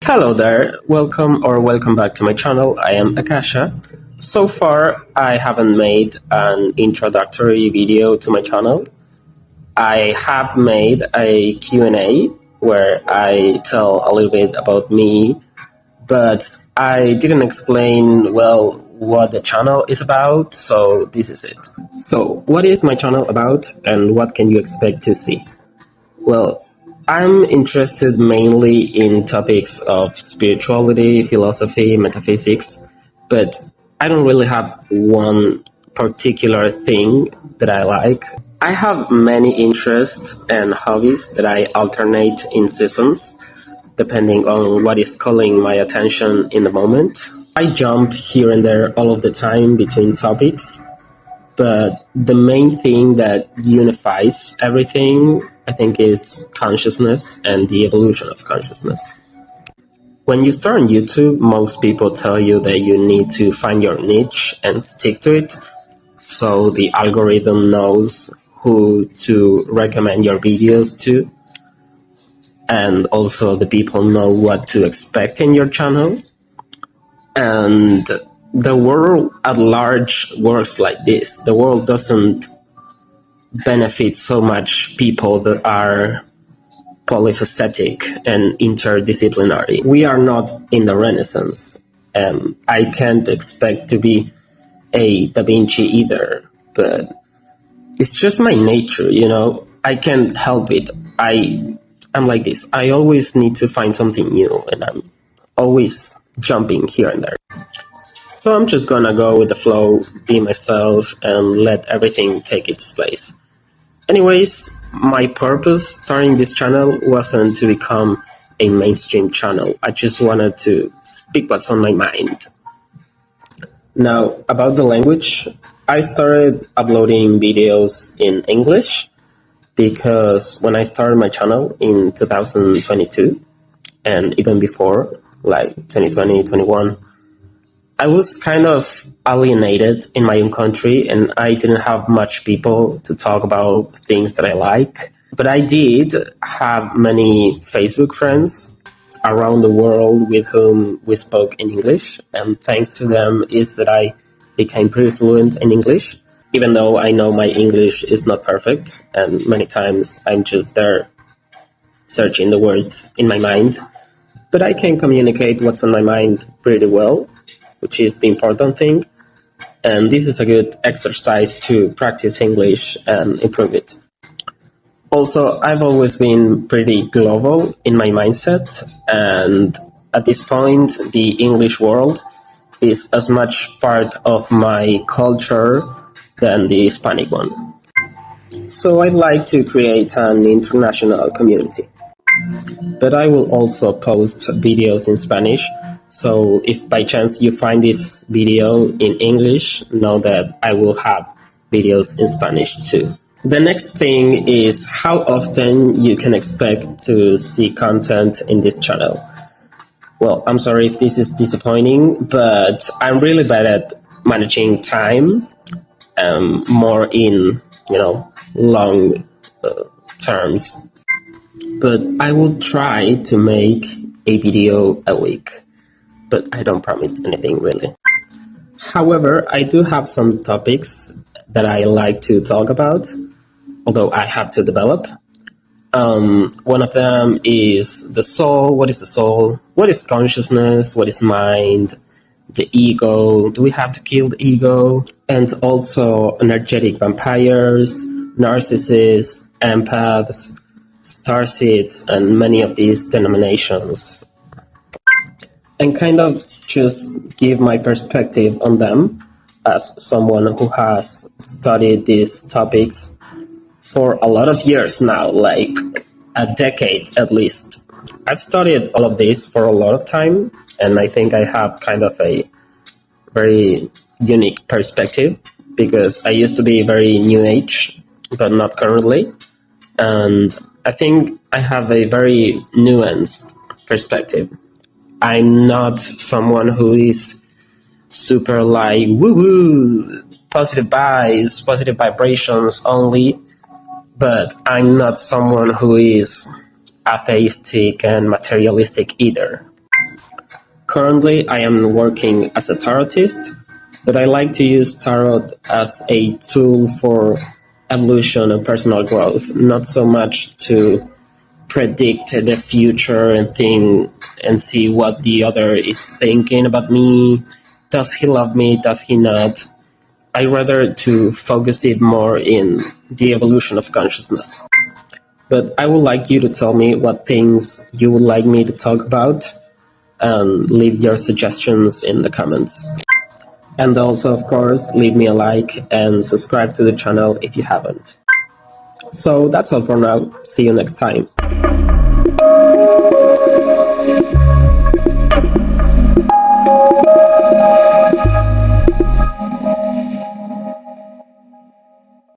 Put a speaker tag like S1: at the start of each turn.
S1: Hello there, welcome back to my channel. I am Akasha. So far, I haven't made an introductory video to my channel. I have made a Q&A where I tell a little bit about me, but I didn't explain well what the channel is about, so this is it. So, what is my channel about and what can you expect to see? Well, I'm interested mainly in topics of spirituality, philosophy, metaphysics, but I don't really have one particular thing that I like. I have many interests and hobbies that I alternate in seasons, depending on what is calling my attention in the moment. I jump here and there all of the time between topics, but the main thing that unifies everything, I think, is consciousness and the evolution of consciousness. When you start on YouTube, most people tell you that you need to find your niche and stick to it, so the algorithm knows who to recommend your videos to, and also the people know what to expect in your channel. And the world at large works like this. The world doesn't benefit so much people that are polyphysetic and interdisciplinary. We are not in the Renaissance, and I can't expect to be a Da Vinci either, but it's just my nature, I can't help it. I'm like this. I always need to find something new, and I'm always jumping here and there. So I'm just gonna go with the flow, be myself, and let everything take its place. Anyways, my purpose starting this channel wasn't to become a mainstream channel. I just wanted to speak what's on my mind. Now, about the language, I started uploading videos in English because when I started my channel in 2022, and even before, like 2020, 21, I was kind of alienated in my own country, and I didn't have much people to talk about things that I like. But I did have many Facebook friends around the world with whom we spoke in English, and thanks to them is that I became pretty fluent in English, even though I know my English is not perfect, and many times I'm just there searching the words in my mind. But I can communicate what's on my mind pretty well, which is the important thing. And this is a good exercise to practice English and improve it. Also, I've always been pretty global in my mindset, and at this point, the English world is as much part of my culture than the Hispanic one. So I'd like to create an international community. But I will also post videos in Spanish, so if by chance you find this video in English, know that I will have videos in Spanish too. The next thing is how often you can expect to see content in this channel. Well, I'm sorry if this is disappointing, but I'm really bad at managing time, more in, long terms. But I will try to make a video a week, but I don't promise anything really. However, I do have some topics that I like to talk about, although I have to develop. One of them is the soul. What is the soul? What is consciousness? What is mind? The ego. Do we have to kill the ego? And also energetic vampires, narcissists, empaths, starseeds, and many of these denominations. And kind of just give my perspective on them as someone who has studied these topics for a lot of years now, like a decade at least. I've studied all of this for a lot of time, and I think I have kind of a very unique perspective because I used to be very new age, but not currently. And I think I have a very nuanced perspective. I'm not someone who is super like woo-woo, positive vibes, positive vibrations only, but I'm not someone who is atheistic and materialistic either. Currently, I am working as a tarotist, but I like to use tarot as a tool for evolution and personal growth, not so much to predict the future and see what the other is thinking about me. Does he love me? Does he not? I rather to focus it more in the evolution of consciousness. But I would like you to tell me what things you would like me to talk about and leave your suggestions in the comments. And also, of course, leave me a like and subscribe to the channel if you haven't. So that's all for now. See you next time.